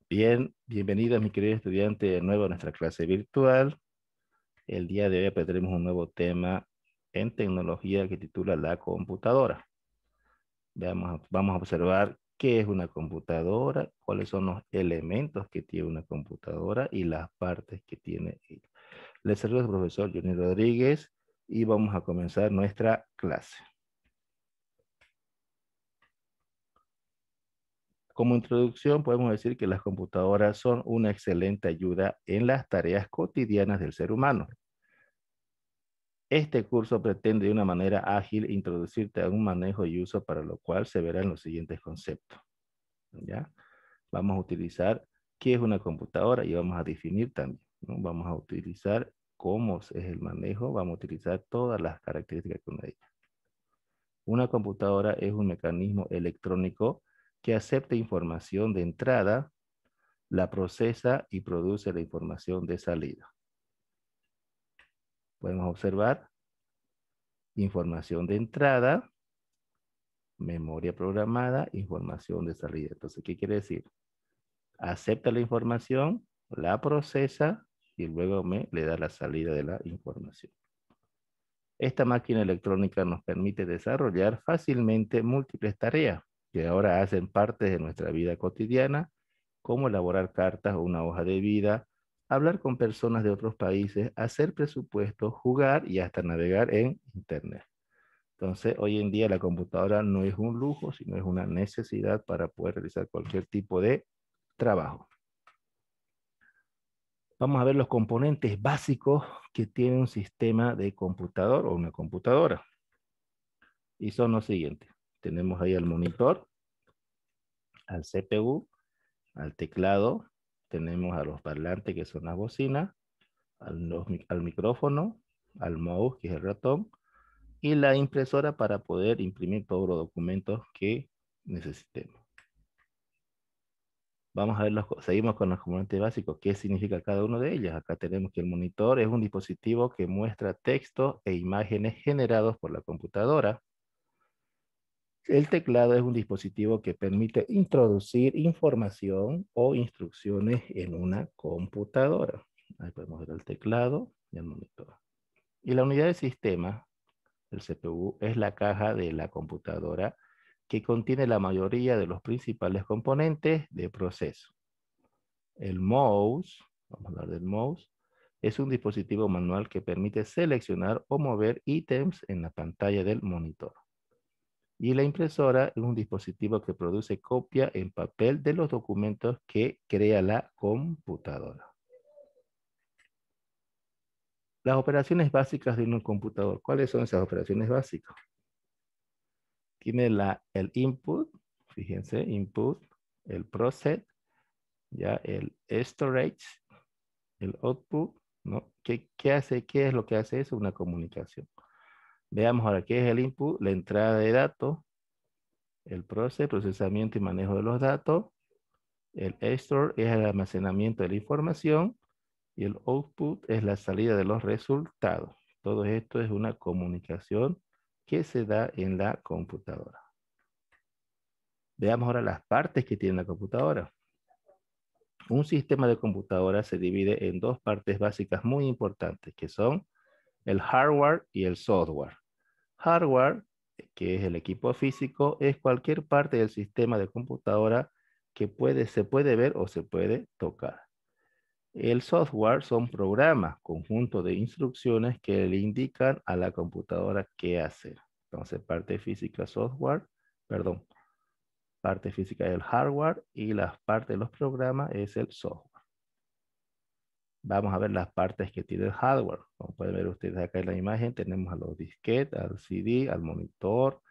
Bien, bienvenidos mi querido estudiante de nuevo a nuestra clase virtual. El día de hoy aprenderemos un nuevo tema en tecnología que titula la computadora. Vamos a observar qué es una computadora, cuáles son los elementos que tiene una computadora y las partes que tiene ella. Les saluda el profesor Johnny Rodríguez y vamos a comenzar nuestra clase. Como introducción, podemos decir que las computadoras son una excelente ayuda en las tareas cotidianas del ser humano. Este curso pretende de una manera ágil introducirte a un manejo y uso para lo cual se verán los siguientes conceptos. ¿Ya? Vamos a utilizar qué es una computadora y vamos a definir también, ¿no? Vamos a utilizar cómo es el manejo, vamos a utilizar todas las características que una ella. Una computadora es un mecanismo electrónico que acepta información de entrada, la procesa y produce la información de salida. Podemos observar información de entrada, memoria programada, información de salida. Entonces, ¿qué quiere decir? Acepta la información, la procesa y luego le da la salida de la información. Esta máquina electrónica nos permite desarrollar fácilmente múltiples tareas que ahora hacen parte de nuestra vida cotidiana, como elaborar cartas o una hoja de vida, hablar con personas de otros países, hacer presupuestos, jugar y hasta navegar en Internet. Entonces, hoy en día la computadora no es un lujo, sino es una necesidad para poder realizar cualquier tipo de trabajo. Vamos a ver los componentes básicos que tiene un sistema de computador o una computadora. Y son los siguientes. Tenemos ahí al monitor, al CPU, al teclado, tenemos a los parlantes que son las bocinas, al micrófono, al mouse que es el ratón, y la impresora para poder imprimir todos los documentos que necesitemos. Vamos a ver, seguimos con los componentes básicos. ¿Qué significa cada uno de ellos? Acá tenemos que el monitor es un dispositivo que muestra texto e imágenes generados por la computadora. El teclado es un dispositivo que permite introducir información o instrucciones en una computadora. Ahí podemos ver el teclado y el monitor. Y la unidad de sistema, el CPU, es la caja de la computadora que contiene la mayoría de los principales componentes de proceso. El mouse, vamos a hablar del mouse, es un dispositivo manual que permite seleccionar o mover ítems en la pantalla del monitor. Y la impresora es un dispositivo que produce copia en papel de los documentos que crea la computadora. Las operaciones básicas de un computador. ¿Cuáles son esas operaciones básicas? Tiene el input, fíjense, input, el process, ya el storage, el output, ¿no? ¿Qué hace? ¿Qué es lo que hace eso? Una comunicación. Veamos ahora qué es el input, la entrada de datos, el procesamiento y manejo de los datos, el store es el almacenamiento de la información y el output es la salida de los resultados. Todo esto es una comunicación que se da en la computadora. Veamos ahora las partes que tiene la computadora. Un sistema de computadora se divide en dos partes básicas muy importantes, que son el hardware y el software. Hardware, que es el equipo físico, es cualquier parte del sistema de computadora que se puede ver o se puede tocar. El software son programas, conjunto de instrucciones que le indican a la computadora qué hacer. Entonces, parte física, parte física es el hardware y la parte de los programas es el software. Vamos a ver las partes que tiene el hardware. Como pueden ver ustedes acá en la imagen, tenemos a los disquetes, al CD, al monitor,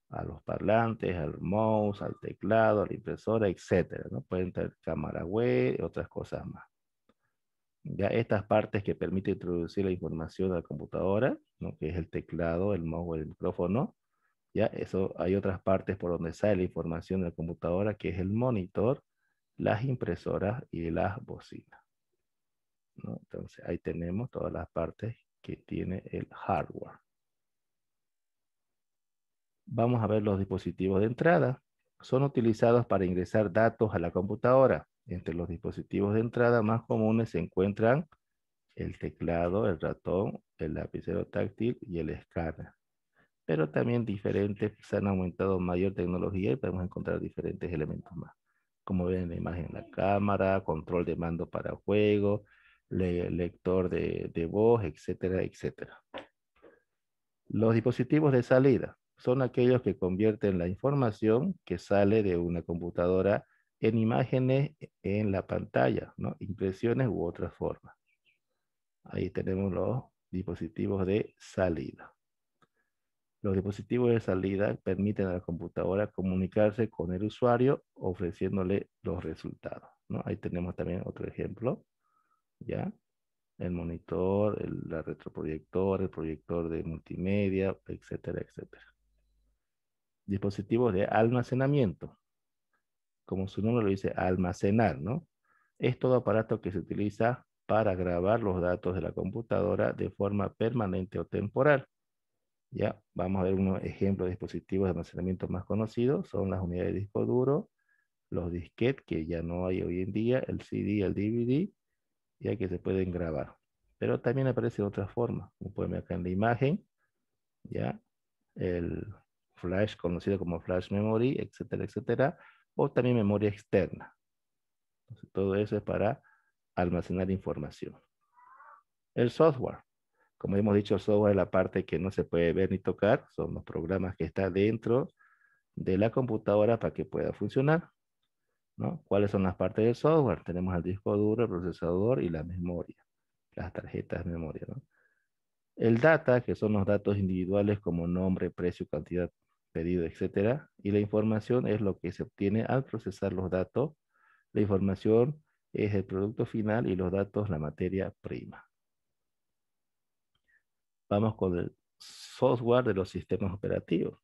a los parlantes, al mouse, al teclado, a la impresora, etcétera, ¿no? Pueden tener cámara web y otras cosas más. Ya estas partes que permiten introducir la información a la computadora, ¿no? Que es el teclado, el mouse, el micrófono. Ya eso, hay otras partes por donde sale la información de la computadora, que es el monitor, las impresoras y las bocinas, ¿no? Entonces ahí tenemos todas las partes que tiene el hardware. Vamos a ver los dispositivos de entrada. Son utilizados para ingresar datos a la computadora. Entre los dispositivos de entrada más comunes se encuentran el teclado, el ratón, el lapicero táctil y el escáner. Pero también diferentes, se han aumentado mayor tecnología y podemos encontrar diferentes elementos más. Como ven en la imagen, la cámara, control de mando para juego, lector de voz, etcétera, etcétera. Los dispositivos de salida son aquellos que convierten la información que sale de una computadora en imágenes en la pantalla, ¿no? Impresiones u otras formas. Ahí tenemos los dispositivos de salida. Los dispositivos de salida permiten a la computadora comunicarse con el usuario ofreciéndole los resultados, ¿no? Ahí tenemos también otro ejemplo, ¿ya? El monitor, la retroproyector, el proyector de multimedia, etcétera, etcétera. Dispositivos de almacenamiento. Como su nombre lo dice, almacenar, ¿no? Es todo aparato que se utiliza para grabar los datos de la computadora de forma permanente o temporal. Ya, vamos a ver unos ejemplos de dispositivos de almacenamiento más conocidos. Son las unidades de disco duro, los disquetes, que ya no hay hoy en día, el CD, el DVD, ya que se pueden grabar. Pero también aparece de otra forma, como pueden ver acá en la imagen, ya, el flash conocido como flash memory, etcétera, etcétera, o también memoria externa. Entonces, todo eso es para almacenar información. El software. Como hemos dicho, el software es la parte que no se puede ver ni tocar. Son los programas que están dentro de la computadora para que pueda funcionar, ¿no? ¿Cuáles son las partes del software? Tenemos el disco duro, el procesador y la memoria, las tarjetas de memoria, ¿no? El data, que son los datos individuales como nombre, precio, cantidad, pedido, etcétera. Y la información es lo que se obtiene al procesar los datos. La información es el producto final y los datos la materia prima. Vamos con el software de los sistemas operativos,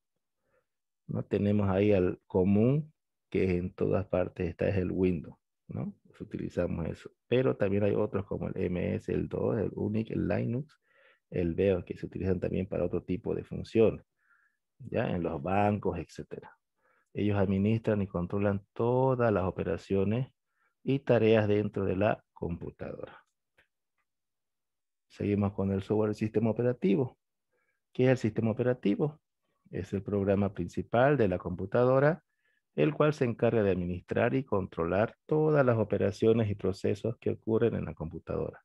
¿no? Tenemos ahí al común, que en todas partes está, es el Windows, ¿no? Utilizamos eso. Pero también hay otros como el MS, el DOS, el Unix, el Linux, el BEO, que se utilizan también para otro tipo de funciones, ya en los bancos, etcétera. Ellos administran y controlan todas las operaciones y tareas dentro de la computadora. Seguimos con el software del sistema operativo. ¿Qué es el sistema operativo? Es el programa principal de la computadora, el cual se encarga de administrar y controlar todas las operaciones y procesos que ocurren en la computadora.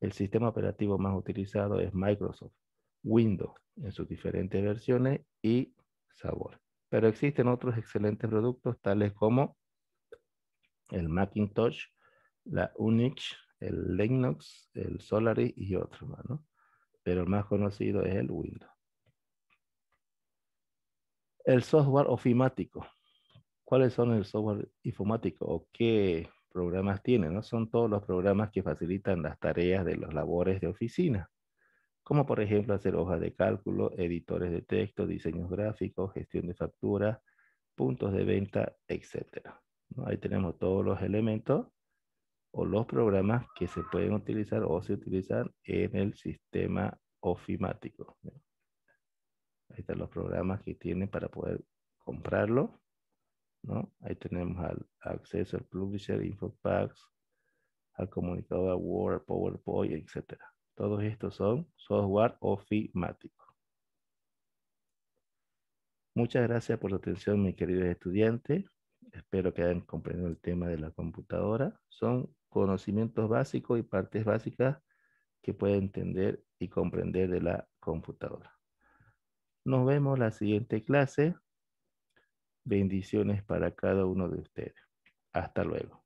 El sistema operativo más utilizado es Microsoft Windows en sus diferentes versiones y sabor. Pero existen otros excelentes productos tales como el Macintosh, la Unix, el Linux, el Solaris y otros más, ¿no? Pero el más conocido es el Windows. El software ofimático. ¿Cuáles son el software informático o qué programas tiene? ¿No? Son todos los programas que facilitan las tareas de las labores de oficina, como por ejemplo hacer hojas de cálculo, editores de texto, diseños gráficos, gestión de facturas, puntos de venta, etcétera, ¿no? Ahí tenemos todos los elementos o los programas que se pueden utilizar o se utilizan en el sistema ofimático, ¿no? Ahí están los programas que tienen para poder comprarlo, ¿no? Ahí tenemos al acceso al Publisher, Infopacks, al comunicador Word, PowerPoint, etc. Todos estos son software ofimático. Muchas gracias por la atención, mis queridos estudiantes. Espero que hayan comprendido el tema de la computadora. Son conocimientos básicos y partes básicas que pueden entender y comprender de la computadora. Nos vemos en la siguiente clase. Bendiciones para cada uno de ustedes. Hasta luego.